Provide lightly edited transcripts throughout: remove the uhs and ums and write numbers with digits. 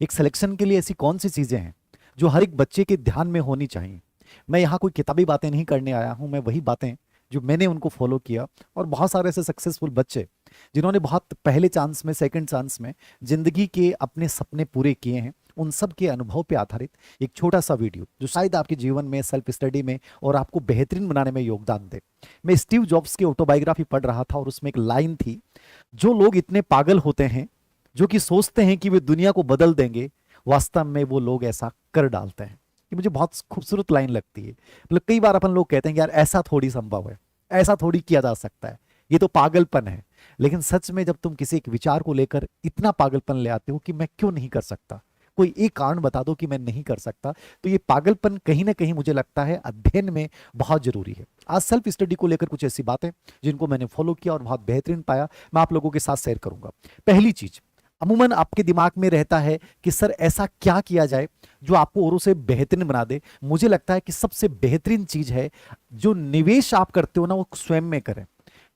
एक सिलेक्शन के लिए ऐसी कौन सी चीजें हैं जो हर एक बच्चे के ध्यान में होनी चाहिए। मैं यहाँ कोई किताबी बातें नहीं करने आया हूँ, मैं वही बातें जो मैंने उनको फॉलो किया, और बहुत सारे ऐसे सक्सेसफुल बच्चे जिन्होंने बहुत पहले चांस में, सेकंड चांस में जिंदगी के अपने सपने पूरे किए हैं, उन सब के अनुभव पे आधारित एक छोटा सा वीडियो जो शायद आपके जीवन में, सेल्फ स्टडी में और आपको बेहतरीन बनाने में योगदान दे। मैं स्टीव जॉब्स की ऑटोबायोग्राफी पढ़ रहा था और उसमें एक लाइन थी, जो लोग इतने पागल होते हैं जो कि सोचते हैं कि वे दुनिया को बदल देंगे, वास्तव में वो लोग ऐसा कर डालते हैं। ये मुझे बहुत खूबसूरत लाइन लगती है। मतलब कई बार अपन लोग कहते हैं कि यार ऐसा थोड़ी संभव है, ऐसा थोड़ी किया जा सकता है, ये तो पागलपन है। लेकिन सच में जब तुम किसी एक विचार को लेकर इतना पागलपन ले आते हो कि मैं क्यों नहीं कर सकता, कोई एक कारण बता दो कि मैं नहीं कर सकता, तो ये पागलपन कहीं ना कहीं मुझे लगता है अध्ययन में बहुत जरूरी है। आज सेल्फ स्टडी को लेकर कुछ ऐसी बातें जिनको मैंने फॉलो किया और बहुत बेहतरीन पाया, मैं आप लोगों के साथ शेयर करूंगा। पहली चीज, अमूमन आपके दिमाग में रहता है कि सर ऐसा क्या किया जाए जो आपको औरों से बेहतरीन बना दे। मुझे लगता है कि सबसे बेहतरीन चीज है, जो निवेश आप करते हो ना, वो स्वयं में करें।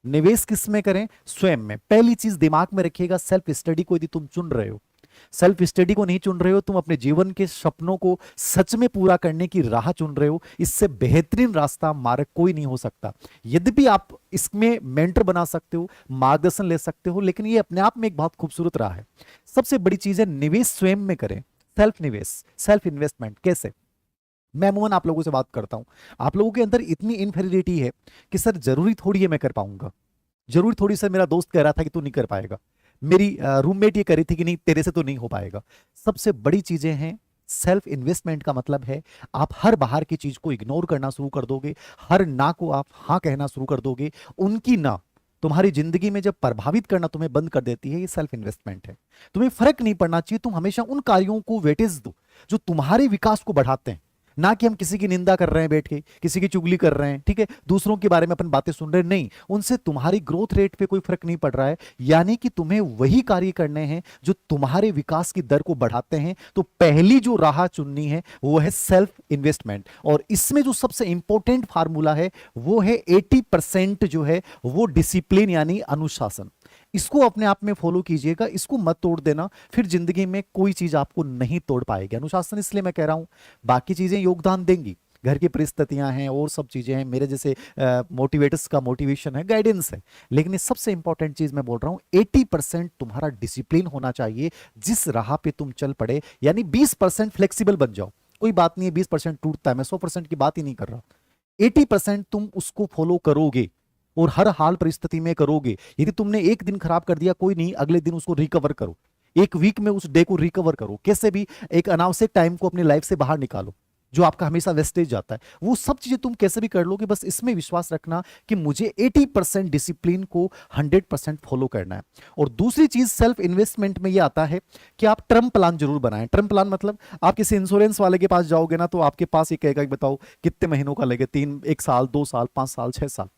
निवेश किस में करें? स्वयं में। पहली चीज दिमाग में रखिएगा, सेल्फ स्टडी को यदि तुम चुन रहे हो, सेल्फ स्टडी को नहीं चुन रहे हो, तुम अपने जीवन के सपनों को सच में पूरा करने की राह चुन रहे हो, इससे बेहतरीन रास्ता मार्ग कोई नहीं हो सकता। यद्यपि आप इसमें मेंटर बना सकते हो, मार्गदर्शन ले सकते हो, लेकिन ये अपने आप में एक बहुत खूबसूरत राह है। सबसे बड़ी चीज है निवेश स्वयं में करें। सेल्फ निवेश, सेल्फ इन्वेस्टमेंट कैसे? मैं अमूमन आप लोगों से बात करता हूं, आप लोगों के अंदर इतनी इनफेरियरिटी है कि सर जरूरी थोड़ी है मैं कर पाऊंगा, जरूरी थोड़ी सर मेरा दोस्त कह रहा था कि तू नहीं कर पाएगा, मेरी रूममेट ये कह रही थी कि नहीं तेरे से तो नहीं हो पाएगा। सबसे बड़ी चीजें हैं सेल्फ इन्वेस्टमेंट का मतलब है आप हर बाहर की चीज को इग्नोर करना शुरू कर दोगे, हर ना को आप हाँ कहना शुरू कर दोगे। उनकी ना तुम्हारी जिंदगी में जब प्रभावित करना तुम्हें बंद कर देती है, ये सेल्फ इन्वेस्टमेंट है। तुम्हें फर्क नहीं पड़ना चाहिए, तुम हमेशा उन कार्यों को वेटेज दो जो तुम्हारे विकास को बढ़ाते हैं। ना कि हम किसी की निंदा कर रहे हैं बैठ के, किसी की चुगली कर रहे हैं, ठीक है, दूसरों के बारे में अपन बातें सुन रहे हैं, नहीं, उनसे तुम्हारी ग्रोथ रेट पे कोई फर्क नहीं पड़ रहा है। यानी कि तुम्हें वही कार्य करने हैं जो तुम्हारे विकास की दर को बढ़ाते हैं। तो पहली जो राह चुननी है वो है सेल्फ इन्वेस्टमेंट, और इसमें जो सबसे इंपॉर्टेंट फार्मूला है वो है 80% जो है वो डिसिप्लिन यानी अनुशासन। इसको अपने आप में फॉलो कीजिएगा, इसको मत तोड़ देना, फिर जिंदगी में कोई चीज आपको नहीं तोड़ पाएगी। अनुशासन इसलिए मैं कह रहा हूं, बाकी चीजें योगदान देंगी, घर की परिस्थितियां हैं और सब चीजें हैं, मेरे जैसे मोटिवेटर्स का मोटिवेशन है, गाइडेंस है, लेकिन ये सबसे इंपॉर्टेंट चीज मैं बोल रहा हूं 80% तुम्हारा डिसिप्लिन होना चाहिए जिस राह पे तुम चल पड़े। यानी 20% फ्लेक्सिबल बन जाओ, कोई बात नहीं है 20% टूटता है, मैं 100% की बात ही नहीं कर रहा। 80% तुम उसको फॉलो करोगे और हर हाल परिस्थिति में करोगे। यदि तुमने एक दिन खराब कर दिया कोई नहीं, अगले दिन उसको रिकवर करो, एक वीक में उस डे को रिकवर करो, कैसे भी एक अनावश्यक टाइम को अपनी लाइफ से बाहर निकालो जो आपका हमेशा वेस्टेज जाता है, वो सब चीजें तुम कैसे भी कर लोगे। बस इसमें विश्वास रखना कि मुझे 80% डिसिप्लिन को 100% फॉलो करना है। और दूसरी चीज सेल्फ इन्वेस्टमेंट में ये आता है कि आप टर्म प्लान जरूर बनाएं। टर्म प्लान मतलब आप किसी इंश्योरेंस वाले के पास जाओगे ना, तो आपके पास ये कहेगा कि बताओ कितने महीनों का लगेगा, 3, 1 साल, 2 साल, 5 साल, 6 साल।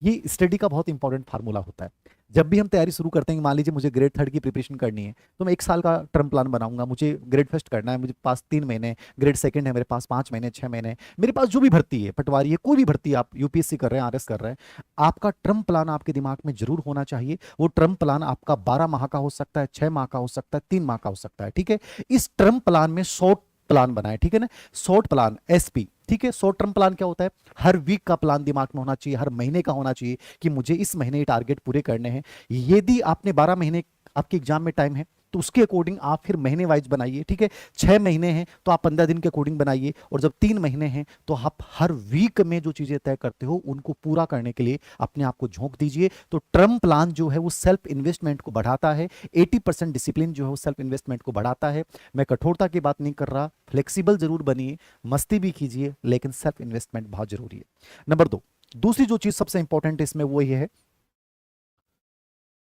ये स्टडी का बहुत इंपॉर्टेंट फार्मूला होता है। जब भी हम तैयारी शुरू करते हैं, मान लीजिए मुझे ग्रेड थर्ड की प्रिपरेशन करनी है, तो मैं 1 साल का टर्म प्लान बनाऊंगा। मुझे ग्रेड फर्स्ट करना है, मुझे पास 3 महीने, ग्रेड सेकंड है मेरे पास 5 महीने, 6 महीने, मेरे पास जो भी भर्ती है, पटवारी है, कोई भी भर्ती, आप यूपीएससी कर रहे हैं, आरएस कर रहे हैं, आपका टर्म प्लान आपके दिमाग में जरूर होना चाहिए। वो टर्म प्लान आपका 12 माह का हो सकता है, 6 माह का हो सकता है, 3 माह का हो सकता है, ठीक है। इस टर्म प्लान में शॉर्ट प्लान बनाए, ठीक है ना, शॉर्ट प्लान एसपी, ठीक है। शॉर्ट टर्म प्लान क्या होता है? हर वीक का प्लान दिमाग में होना चाहिए, हर महीने का होना चाहिए कि मुझे इस महीने ये टारगेट पूरे करने हैं। यदि आपने 12 महीने आपके एग्जाम में टाइम है तो उसके अकॉर्डिंग आप फिर महीने वाइज बनाइए, ठीक है। 6 महीने हैं तो आप 15 दिन के अकॉर्डिंग बनाइए, और जब 3 महीने हैं तो आप हर वीक में जो चीजें तय करते हो उनको पूरा करने के लिए अपने आप को झोंक दीजिए। तो टर्म प्लान जो है वो सेल्फ इन्वेस्टमेंट को बढ़ाता है, 80% डिसिप्लिन जो है वो सेल्फ इन्वेस्टमेंट को बढ़ाता है। मैं कठोरता की बात नहीं कर रहा, फ्लेक्सिबल जरूर बनिए, मस्ती भी कीजिए, लेकिन सेल्फ इन्वेस्टमेंट बहुत जरूरी है। नंबर 2, दूसरी जो चीज सबसे इंपॉर्टेंट इसमें वो ये है,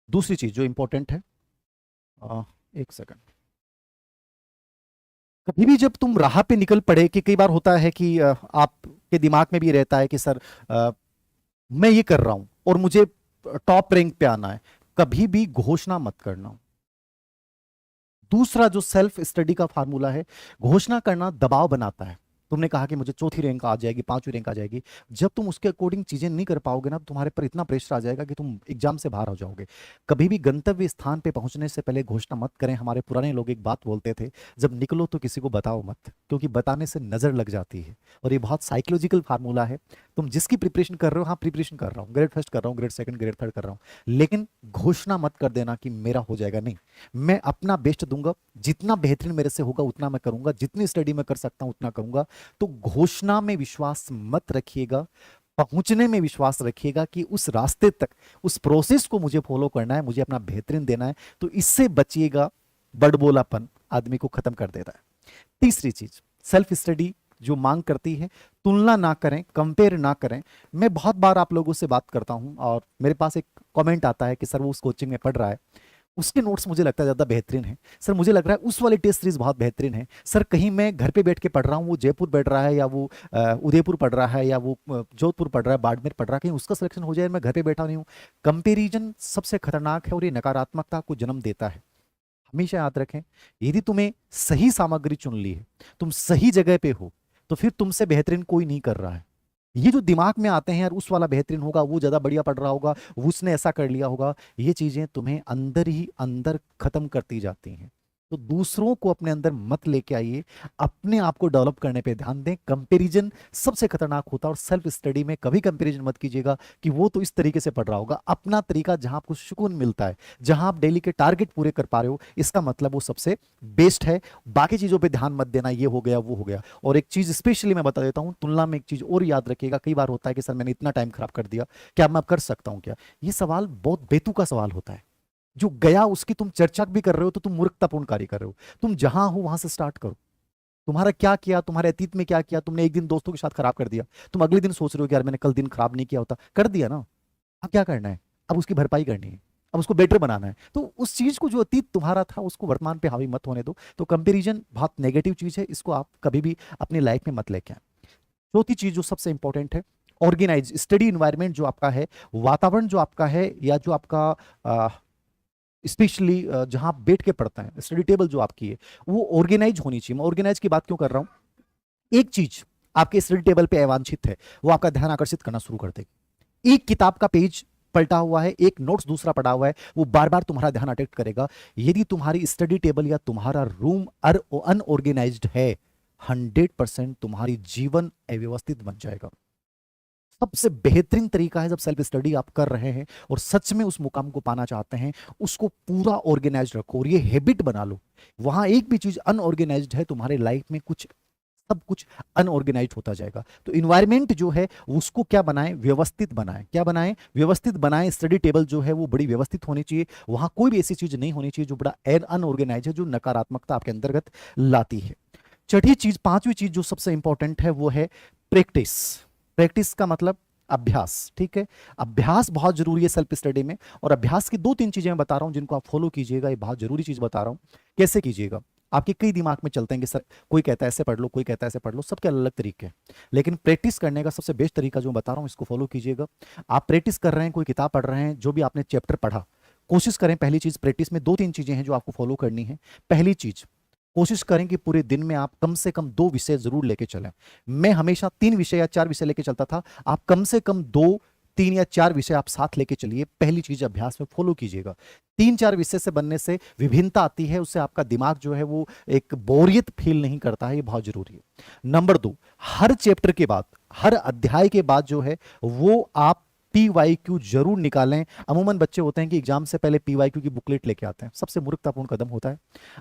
दूसरी चीज जो इंपॉर्टेंट है, एक सेकंड, कभी भी जब तुम राह पे निकल पड़े, कि कई बार होता है कि आपके दिमाग में भी रहता है कि सर मैं ये कर रहा हूं और मुझे टॉप रैंक पे आना है, कभी भी घोषणा मत करना। दूसरा जो सेल्फ स्टडी का फार्मूला है, घोषणा करना दबाव बनाता है। तुमने कहा कि मुझे चौथी रैंक आ जाएगी, पांचवी रैंक आ जाएगी। जब तुम उसके अकॉर्डिंग चीजें नहीं कर पाओगे ना, तो तुम्हारे पर इतना प्रेशर आ जाएगा कि तुम एग्जाम से बाहर हो जाओगे। कभी भी गंतव्य स्थान पे पहुंचने से पहले घोषणा मत करें। हमारे पुराने लोग एक बात बोलते थे, जब निकलो तो किसी को बताओ मत, क्योंकि बताने से नजर लग जाती है। और ये बहुत साइकोलॉजिकल फार्मूला है। तुम जिसकी प्रिपरेशन कर रहे हो, हाँ प्रिपरेशन कर रहा हूँ, ग्रेड फर्स्ट कर रहा हूँ, ग्रेड सेकंड, ग्रेड थर्ड कर रहा हूँ, लेकिन घोषणा मत कर देना कि मेरा हो जाएगा। नहीं, मैं अपना बेस्ट दूंगा, जितना बेहतरीन मेरे से होगा उतना मैं करूंगा, जितनी स्टडी मैं कर सकता हूं उतना करूंगा। तो घोषणा में विश्वास मत रखिएगा, पहुंचने में विश्वास रखिएगा कि उस रास्ते तक, उस प्रोसेस को मुझे फॉलो करना है, मुझे अपना बेहतरीन देना है। तो इससे बचिएगा। बड़बोलापन आदमी को खत्म कर देता है। तीसरी चीज, सेल्फ स्टडी जो मांग करती है, तुलना ना करें, कंपेयर ना करें। मैं बहुत बार आप लोगों से बात करता हूं और मेरे पास एक कमेंट आता है कि सर वो उस कोचिंग में पढ़ रहा है, उसके नोट्स मुझे लगता है ज़्यादा बेहतरीन है। सर मुझे लग रहा है उस वाली टेस्ट सीरीज बहुत बेहतरीन है। सर कहीं मैं घर पे बैठ के पढ़ रहा हूँ, वो जयपुर बैठ रहा है, या वो उदयपुर पढ़ रहा है, या वो जोधपुर पढ़ रहा है, बाड़मेर पढ़ रहा है, कहीं उसका सिलेक्शन हो जाए, मैं घर पे बैठा नहीं हूँ। कंपेरिजन सबसे खतरनाक है और ये नकारात्मकता को जन्म देता है। हमेशा याद रखें, यदि तुम्हें सही सामग्री चुन ली है, तुम सही जगह पे हो, तो फिर तुमसे बेहतरीन कोई नहीं कर रहा है। ये जो दिमाग में आते हैं यार, उस वाला बेहतरीन होगा, वो ज्यादा बढ़िया पढ़ रहा होगा, उसने ऐसा कर लिया होगा, ये चीजें तुम्हें अंदर ही अंदर खत्म करती जाती हैं। तो दूसरों को अपने अंदर मत लेके आइए, अपने आप को डेवलप करने पे ध्यान दें। कंपैरिजन सबसे खतरनाक होता है, और सेल्फ स्टडी में कभी कंपैरिजन मत कीजिएगा कि वो तो इस तरीके से पढ़ रहा होगा। अपना तरीका जहां आपको सुकून मिलता है, जहां आप डेली के टारगेट पूरे कर पा रहे हो, इसका मतलब वो सबसे बेस्ट है। बाकी चीजों पे ध्यान मत देना, ये हो गया वो हो गया। और एक चीज स्पेशली मैं बता देता हूं, तुलना में एक चीज और याद रखिएगा। कई बार होता है कि सर मैंने इतना टाइम खराब कर दिया, क्या मैं अब कर सकता हूं क्या? ये सवाल बहुत बेतुका सवाल होता है। जो गया उसकी तुम चर्चा भी कर रहे हो तो तुम मूर्खतापूर्ण कार्य कर रहे हो। तुम जहां हो वहां से स्टार्ट करो। तुम्हारा क्या किया, तुम्हारे अतीत में क्या किया, तुमने एक दिन दोस्तों के साथ खराब कर दिया, तुम अगले दिन सोच रहे हो कि यार मैंने कल दिन खराब नहीं किया होता, कर दिया ना। अब क्या करना है? अब उसकी भरपाई करनी है, अब उसको बेटर बनाना है। तो उस चीज को, जो अतीत तुम्हारा था, उसको वर्तमान पे हावी मत होने दो। तो कंपैरिजन बहुत नेगेटिव चीज है, इसको आप कभी भी अपनी लाइफ में मत लेके आए। चौथी चीज जो सबसे इंपॉर्टेंट है, ऑर्गेनाइज स्टडी इन्वायरमेंट जो आपका है, वातावरण जो आपका है, या जो आपका स्पेशली जहां आप बैठ के पढ़ते हैं, स्टडी टेबल जो आपकी है, वो ऑर्गेनाइज होनी चाहिए। मैं ऑर्गेनाइज की बात क्यों कर रहा हूं? एक चीज आपके स्टडी टेबल पे अवांछित है, वो आपका ध्यान आकर्षित करना शुरू कर देगी। एक किताब का पेज पलटा हुआ है, एक नोट्स दूसरा पड़ा हुआ है, वो बार बार तुम्हारा ध्यान अट्रैक्ट करेगा। यदि तुम्हारी स्टडी टेबल या तुम्हारा रूम अनऑर्गेनाइज्ड है, 100% तुम्हारी जीवन अव्यवस्थित बन जाएगा। सबसे बेहतरीन तरीका है, जब सेल्फ स्टडी आप कर रहे हैं और सच में उस मुकाम को पाना चाहते हैं, उसको पूरा ऑर्गेनाइज रखो और ये हैबिट बना लो। वहां एक भी चीज अनऑर्गेनाइज्ड है, तुम्हारे लाइफ में कुछ, सब कुछ अनऑर्गेनाइज्ड होता जाएगा। तो इन्वायरमेंट जो है उसको क्या बनाएं? व्यवस्थित बनाएं। क्या बनाएं? व्यवस्थित बनाएं। स्टडी टेबल जो है वो बड़ी व्यवस्थित होनी चाहिए। वहां कोई भी ऐसी चीज नहीं होनी चाहिए जो बड़ा अनऑर्गेनाइज है, जो नकारात्मकता आपके अंतर्गत लाती है। छठी चीज, पांचवी चीज जो सबसे इंपॉर्टेंट है, वो है प्रैक्टिस। प्रैक्टिस का मतलब अभ्यास, ठीक है? अभ्यास बहुत जरूरी है सेल्फ स्टडी में। और अभ्यास की दो तीन चीजें मैं बता रहा हूं जिनको आप फॉलो कीजिएगा। ये बहुत जरूरी चीज बता रहा हूं, कैसे कीजिएगा। आपके कई दिमाग में चलते हैं कि सर कोई कहता है ऐसे पढ़ लो, कोई कहता है ऐसे पढ़ लो, सबके अलग अलग तरीके हैं। लेकिन प्रैक्टिस करने का सबसे बेस्ट तरीका जो मैं बता रहा हूं, इसको फॉलो कीजिएगा। आप प्रैक्टिस कर रहे हैं, कोई किताब पढ़ रहे हैं, जो भी आपने चैप्टर पढ़ा, कोशिश करें। पहली चीज, प्रैक्टिस में दो तीन चीजें हैं जो आपको फॉलो करनी है। पहली चीज, कोशिश करें कि पूरे दिन में आप कम से कम 2 विषय जरूर लेके चलें। मैं हमेशा 3 विषय या 4 विषय लेके चलता था, आप कम से कम 2, 3 या 4 विषय आप साथ लेके चलिए। पहली चीज अभ्यास में फॉलो कीजिएगा। 3-4 विषय से बनने से विभिन्नता आती है, उससे आपका दिमाग जो है वो एक बोरियत फील नहीं करता है, ये बहुत जरूरी है। नंबर 2, हर चैप्टर के बाद, हर अध्याय के बाद जो है वो आप PYQ जरूर निकालें। अमूमन बच्चे होते हैं कि एग्जाम से पहले PYQ की बुकलेट लेके आते हैं, सबसे मूर्खतापूर्ण कदम होता है।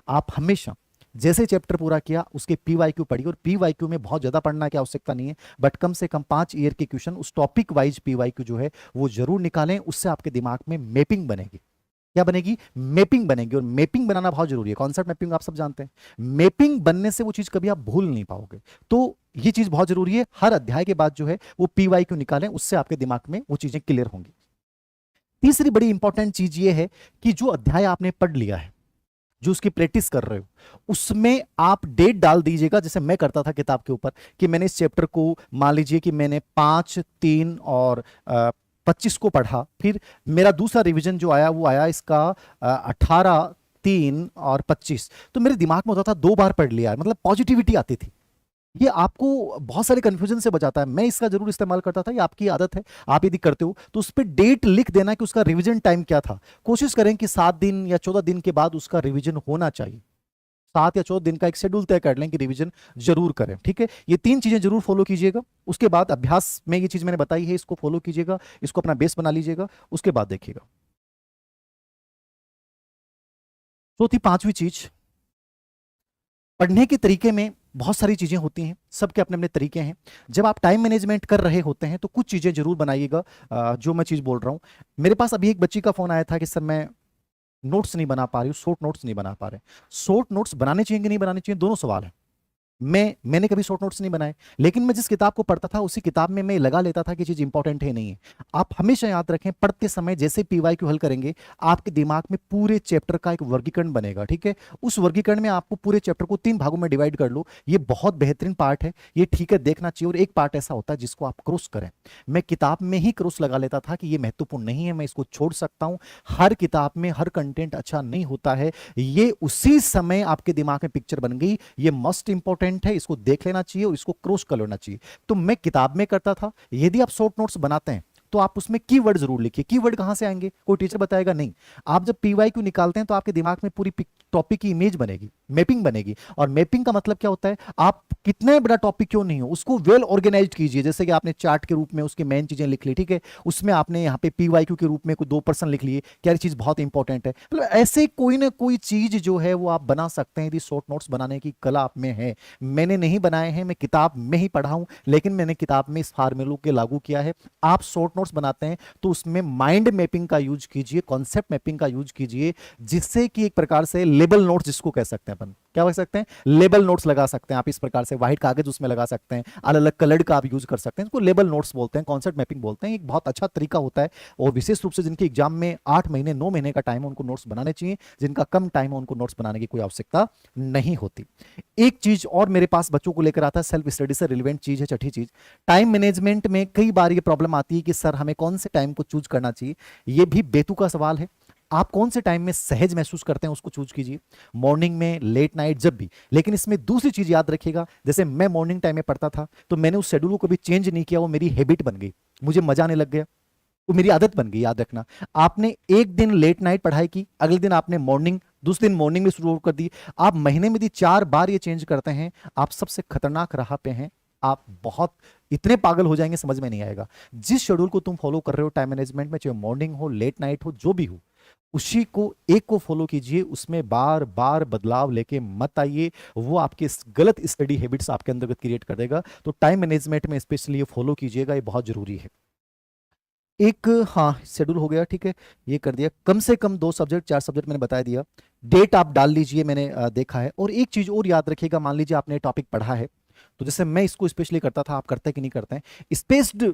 आप हमेशा जैसे चैप्टर पूरा किया उसके PYQ पढ़िए, और PYQ में बहुत ज्यादा पढ़ना की आवश्यकता नहीं है, बट कम से कम 5 ईयर के क्वेश्चन उस टॉपिक वाइज PYQ जो है वो जरूर निकालें। उससे आपके दिमाग में मैपिंग बनेगी। क्या बनेगी? मैपिंग बनेगी। और मैपिंग बनाना बहुत जरूरी है। कॉन्सेप्ट मैपिंग आप सब जानते हैं। मैपिंग बनने से वो चीज कभी आप भूल नहीं पाओगे। तो ये चीज बहुत जरूरी है। हर अध्याय के बाद जो है वो PYQ निकालें, उससे आपके दिमाग में वो चीजें क्लियर होंगी। तीसरी बड़ी इंपॉर्टेंट चीज ये है कि जो अध्याय आपने पढ़ लिया है, जो उसकी प्रैक्टिस कर रहे हो, उसमें आप डेट डाल दीजिएगा। जैसे मैं करता था किताब के ऊपर कि मैंने इस चैप्टर को, मान लीजिए कि मैंने 5, 3 और 25 को पढ़ा, फिर मेरा दूसरा रिवीजन जो आया वो आया इसका 18, 3 और 25। तो मेरे दिमाग में होता था 2 बार पढ़ लिया, मतलब पॉजिटिविटी आती थी। ये आपको बहुत सारे कंफ्यूजन से बचाता है। मैं इसका जरूर इस्तेमाल करता था, ये आपकी आदत है, आप यदि करते हो तो उस पर डेट लिख देना कि उसका रिवीजन टाइम क्या था। कोशिश करें कि 7 दिन या 14 दिन के बाद उसका रिवीजन होना चाहिए। 7 या 14 दिन का एक शेड्यूल तय कर लें कि रिवीजन जरूर करें, ठीक है। ये 3 चीजें जरूर फॉलो कीजिएगा। उसके बाद अभ्यास में ये चीज मैंने बताई है, इसको फॉलो कीजिएगा, इसको अपना बेस बना लीजिएगा, उसके बाद देखिएगा। चौथी पांचवी चीज, पढ़ने के तरीके में बहुत सारी चीजें होती हैं, सबके अपने अपने तरीके हैं। जब आप टाइम मैनेजमेंट कर रहे होते हैं तो कुछ चीजें जरूर बनाइएगा। जो मैं चीज बोल रहा हूं, मेरे पास अभी एक बच्ची का फोन आया था कि सर मैं नोट्स नहीं बना पा रही हूँ, शॉर्ट नोट्स नहीं बना पा रहे। शॉर्ट नोट्स बनाने चाहिए कि नहीं बनाने चाहिए, दोनों सवाल है। मैंने कभी शॉर्ट नोट्स नहीं बनाए, लेकिन मैं जिस किताब को पढ़ता था उसी किताब में मैं लगा लेता था कि चीज इंपॉर्टेंट है नहीं है। आप हमेशा याद रखें, पढ़ते समय जैसे पीवाईक्यू हल करेंगे, आपके दिमाग में पूरे चैप्टर का एक वर्गीकरण बनेगा, ठीक है। उस वर्गीकरण में आपको पूरे चैप्टर को 3 भागों में डिवाइड कर लो, ये बहुत बेहतरीन पार्ट है, ये ठीक है, देखना चाहिए। और एक पार्ट ऐसा होता है जिसको आप क्रॉस करें। मैं किताब में ही क्रॉस लगा लेता था कि ये महत्वपूर्ण नहीं है, मैं इसको छोड़ सकता हूं। हर किताब में हर कंटेंट अच्छा नहीं होता है, ये उसी समय आपके दिमाग में पिक्चर बन गई, ये मस्ट इंपॉर्टेंट है, इसको देख लेना चाहिए और इसको क्रॉस कर लेना चाहिए। तो मैं किताब में करता था। यदि आप शॉर्ट नोट्स बनाते हैं तो आप उसमें कीवर्ड जरूर लिखिए। कीवर्ड कहां से आएंगे, कोई टीचर बताएगा नहीं। आप जब पीवाईक्यू निकालते हैं तो आपके दिमाग में पूरी टॉपिक की इमेज बनेगी, मैपिंग बनेगी। और मैपिंग का मतलब क्या होता है, आप कितने बड़ा टॉपिक क्यों नहीं हो उसको वेल ऑर्गेनाइज्ड कीजिए। जैसे कि आपने चार्ट के रूप में उसकी मेन चीजें लिख ली, ठीक है, उसमें आपने यहाँ पे पीवाईक्यू के रूप में कोई 2% लिख लिए, क्या चीज बहुत इंपॉर्टेंट है। मतलब ऐसे कोई ना कोई चीज जो है वो आप बना सकते हैं यदि शॉर्ट नोट्स बनाने की कला आप में है। मैंने नहीं बनाए हैं, मैं किताब में ही पढ़ा हूं, लेकिन मैंने किताब में इस फार्मूले को लागू किया है। आप शॉर्ट नोट्स बनाते हैं तो उसमें माइंड मैपिंग का यूज कीजिए, कॉन्सेप्ट मैपिंग का यूज कीजिए, जिससे कि एक प्रकार से लेबल नोट्स जिसको कह सकते हैं अपन, क्या कह सकते हैं, लेबल नोट्स लगा सकते हैं आप। इस प्रकार से व्हाइट कागज उसमें लगा सकते हैं, अलग अलग कलर का आप यूज कर सकते हैं, इसको लेबल नोट्स बोलते हैं, कॉन्सेप्ट मैपिंग बोलते हैं। एक बहुत अच्छा तरीका होता है। और विशेष रूप से जिनके एग्जाम में 8 महीने 9 महीने का टाइम है उनको नोट्स बनाने चाहिए, जिनका कम टाइम है उनको नोट्स बनाने की कोई आवश्यकता नहीं होती। एक चीज और मेरे पास बच्चों को लेकर आता है, सेल्फ स्टडी से रिलेवेंट चीज है, छठी चीज, टाइम मैनेजमेंट में कई बार ये प्रॉब्लम आती है कि सर हमें कौन से टाइम को चूज करना चाहिए। ये भी बेतुका सवाल है। आप कौन से टाइम में सहज महसूस करते हैं उसको चूज कीजिए, मॉर्निंग में, लेट नाइट, जब भी। लेकिन इसमें दूसरी चीज याद रखिएगा, जैसे मैं मॉर्निंग टाइम में पढ़ता था तो मैंने उस शेड्यूल को कभी चेंज नहीं किया, वो मेरी हैबिट बन गई, मुझे मजा आने लग गया, वो मेरी आदत बन गई। याद रखना, आपने एक दिन लेट नाइट पढ़ाई की, अगले दिन आपने मॉर्निंग, दूसरे दिन मॉर्निंग में शुरू कर दी, आप महीने में यदि 4 बार ये चेंज करते हैं, आप सबसे खतरनाक राह पे हैं। आप बहुत इतने पागल हो जाएंगे, समझ में नहीं आएगा। जिस शेड्यूल को तुम फॉलो कर रहे हो टाइम मैनेजमेंट में, चाहे मॉर्निंग हो, लेट नाइट हो, जो भी हो, उसी को एक को फॉलो कीजिए, उसमें बार बार बदलाव लेके मत आइए, वो आपके गलत स्टडी हैबिट्स आपके अंदर क्रिएट कर देगा। तो टाइम मैनेजमेंट में स्पेशली ये फॉलो कीजिएगा, ये बहुत जरूरी है। एक, हाँ शेड्यूल हो गया, ठीक है, ये कर दिया। कम से कम 2 सब्जेक्ट 4 सब्जेक्ट मैंने बता दिया। डेट आप डाल लीजिए, मैंने देखा है। और एक चीज और याद रखिएगा, मान लीजिए आपने टॉपिक पढ़ा है, तो जैसे मैं इसको स्पेशली करता था, आप करते हैं कि नहीं करते हैं, स्पेस्ड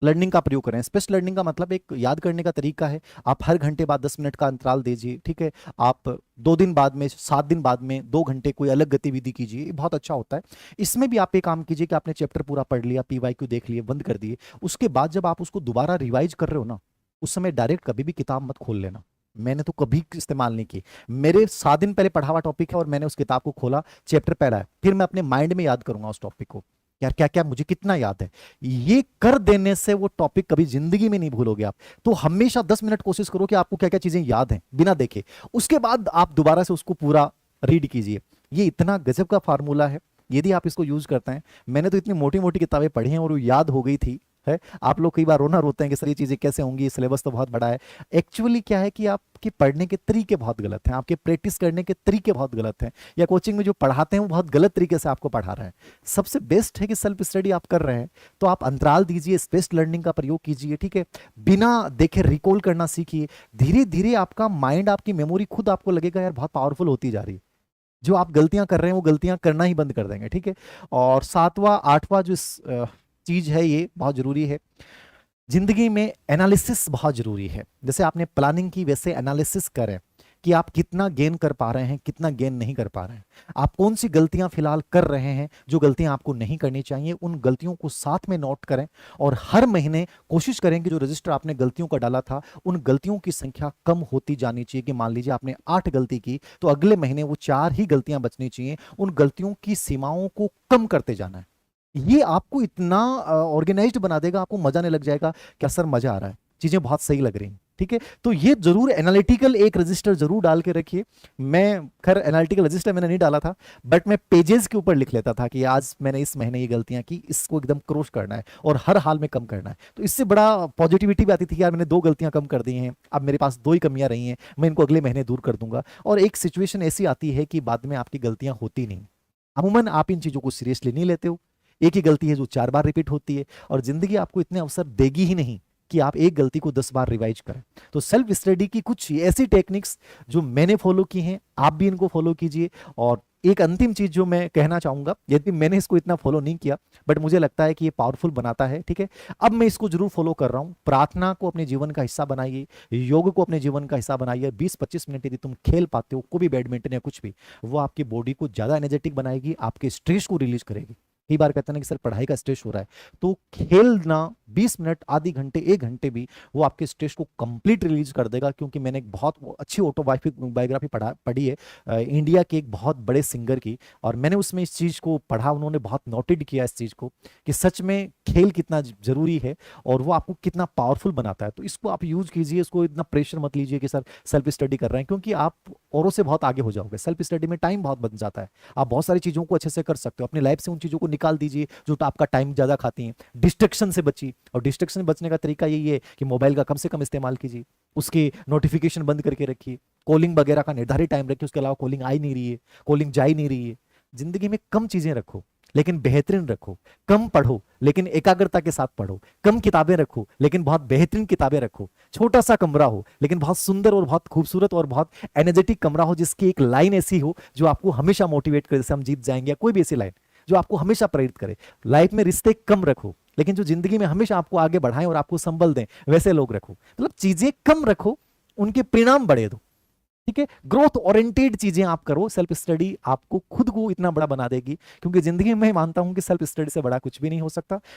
लर्निंग का प्रयोग करें। स्पेस लर्निंग का मतलब एक याद करने का तरीका है। आप हर घंटे बाद 10 मिनट का अंतराल दीजिए, ठीक है। आप 2 दिन बाद में, 7 दिन बाद में 2 घंटे कोई अलग गतिविधि कीजिए, ये बहुत अच्छा होता है। इसमें भी आप ये काम कीजिए कि आपने चैप्टर पूरा पढ़ लिया, पीवाईक्यू देख लिए, बंद कर दिए, उसके बाद जब आप उसको दोबारा रिवाइज कर रहे हो ना, उस समय डायरेक्ट कभी भी किताब मत खोल लेना। मैंने तो कभी इस्तेमाल नहीं की। मेरे 7 दिन पहले पढ़ा हुआ टॉपिक है और मैंने उस किताब को खोला, चैप्टर पहला है, फिर मैं अपने माइंड में याद करूंगा उस टॉपिक को, यार क्या क्या मुझे कितना याद है। ये कर देने से वो टॉपिक कभी जिंदगी में नहीं भूलोगे आप। तो हमेशा 10 मिनट कोशिश करो कि आपको क्या क्या चीजें याद हैं बिना देखे, उसके बाद आप दोबारा से उसको पूरा रीड कीजिए। ये इतना गजब का फार्मूला है, यदि आप इसको यूज करते हैं। मैंने तो इतनी मोटी मोटी किताबें पढ़ी हैं और वो याद हो गई थी है। आप लोग कई बार रोना रोते हैं कि सर ये चीजें कैसे होंगी, सिलेबस तो बहुत बड़ा है। एक्चुअली क्या है कि आपके पढ़ने के तरीके बहुत गलत हैं, आपके प्रैक्टिस करने के तरीके बहुत गलत हैं, या कोचिंग में जो पढ़ाते हैं वो बहुत गलत तरीके से आपको पढ़ा रहे हैं। सबसे बेस्ट है कि सेल्फ स्टडी आप कर रहे हैं तो आप अंतराल दीजिए, स्पेस लर्निंग का प्रयोग कीजिए, ठीक है। बिना देखे रिकॉल करना सीखिए। धीरे धीरे आपका माइंड, आपकी मेमोरी खुद आपको लगेगा यार बहुत पावरफुल होती जा रही है। जो आप गलतियां कर रहे हैं वो गलतियां करना ही बंद कर देंगे, ठीक है। और 7वां 8वां जो चीज है, ये बहुत जरूरी है। जिंदगी में एनालिसिस बहुत जरूरी है। जैसे आपने प्लानिंग की, वैसे एनालिसिस करें कि आप कितना गेन कर पा रहे हैं, कितना गेन नहीं कर पा रहे हैं। आप कौन सी गलतियां फिलहाल कर रहे हैं, जो गलतियां आपको नहीं करनी चाहिए, उन गलतियों को साथ में नोट करें और हर महीने कोशिश करें कि जो रजिस्टर आपने गलतियों का डाला था, उन गलतियों की संख्या कम होती जानी चाहिए। कि मान लीजिए आपने 8 गलती की, तो अगले महीने वो 4 ही गलतियां बचनी चाहिए। उन गलतियों की सीमाओं को कम करते जाना है। ये आपको इतना ऑर्गेनाइज्ड बना देगा, आपको मजा आने लग जाएगा कि सर मजा आ रहा है, चीजें बहुत सही लग रही हैं। ठीक है, तो ये जरूर एनालिटिकल एक रजिस्टर जरूर डाल के रखिए। मैं खैर एनालिटिकल रजिस्टर मैंने नहीं डाला था, बट मैं पेजेस के ऊपर लिख लेता था कि आज मैंने इस महीने ये गलतियां की, इसको एकदम क्रॉस करना है और हर हाल में कम करना है। तो इससे बड़ा पॉजिटिविटी भी आती थी कि यार मैंने 2 गलतियां कम कर दी हैं, अब मेरे पास 2 ही कमियां रही हैं, मैं इनको अगले महीने दूर कर दूंगा। और एक सिचुएशन ऐसी आती है कि बाद में आपकी गलतियां होती नहीं, अमूमन आप इन चीजों को सीरियसली नहीं लेते हो। एक ही गलती है जो 4 बार रिपीट होती है, और जिंदगी आपको इतने अवसर देगी ही नहीं कि आप एक गलती को 10 बार रिवाइज करें। तो सेल्फ स्टडी की कुछ ऐसी टेक्निक्स जो मैंने फॉलो की हैं, आप भी इनको फॉलो कीजिए। और एक अंतिम चीज जो मैं कहना चाहूंगा, यदि मैंने इसको इतना फॉलो नहीं किया, बट मुझे लगता है कि ये पावरफुल बनाता है, ठीक है, अब मैं इसको जरूर फॉलो कर रहा हूं। प्रार्थना को अपने जीवन का हिस्सा बनाइए, योग को अपने जीवन का हिस्सा बनाइए। 20-25 मिनट यदि तुम खेल पाते हो, कोई भी बैडमिंटन या कुछ भी, वो आपकी बॉडी को ज्यादा एनर्जेटिक बनाएगी, आपके स्ट्रेस को रिलीज करेगी। कई बार कहते हैं कि सर पढ़ाई का स्ट्रेस हो रहा है, तो खेलना 20 मिनट, आधी घंटे, 1 घंटे भी, वो आपके स्ट्रेस को कंप्लीट रिलीज कर देगा। क्योंकि मैंने एक बहुत अच्छी ऑटोबायोग्राफी पढ़ी है इंडिया के एक बहुत बड़े सिंगर की, और मैंने उसमें इस चीज को पढ़ा, उन्होंने बहुत नोटेड किया इस चीज को कि सच में खेल कितना जरूरी है और वो आपको कितना पावरफुल बनाता है। तो इसको आप यूज कीजिए, इसको इतना प्रेशर मत लीजिए कि सर सेल्फ स्टडी कर रहे हैं, क्योंकि आप औरों से बहुत आगे हो जाओगे। सेल्फ स्टडी में टाइम बहुत बन जाता है, आप बहुत सारी चीजों को अच्छे से कर सकते हो। अपनी लाइफ से उन चीजों को निकाल दीजिए जो तो आपका टाइम ज्यादा खाती हैं। डिस्ट्रक्शन से बचिए, और डिस्ट्रक्शन से बचने का तरीका यही है कि मोबाइल का कम से कम इस्तेमाल कीजिए, उसकी नोटिफिकेशन बंद करके रखिए, कॉलिंग वगैरह का निर्धारित टाइम रखिए, उसके अलावा कॉलिंग आ ही नहीं रही है, कॉलिंग जा ही नहीं रही है। जिंदगी में कम चीजें रखो लेकिन बेहतरीन रखो, कम पढ़ो लेकिन एकाग्रता के साथ पढ़ो, कम किताबें रखो लेकिन बहुत बेहतरीन किताबें रखो, छोटा सा कमरा हो लेकिन बहुत सुंदर और बहुत खूबसूरत और बहुत एनर्जेटिक कमरा हो, जिसकी एक लाइन ऐसी हो जो आपको हमेशा मोटिवेट करे, जैसे हम जीत जाएंगे, या कोई भी ऐसी लाइन जो आपको हमेशा प्रेरित करे। लाइफ में रिश्ते कम रखो लेकिन जो जिंदगी में हमेशा आपको आगे बढ़ाएं और आपको संबल दें, वैसे लोग रखो। मतलब चीजें कम रखो, उनके परिणाम बढ़े दो। ठीक है, ग्रोथ ओरिएंटेड चीजें आप करो। सेल्फ स्टडी आपको खुद को इतना बड़ा बना देगी, क्योंकि जिंदगी में मैं मानता हूं कि सेल्फ स्टडी से बड़ा कुछ भी नहीं हो सकता।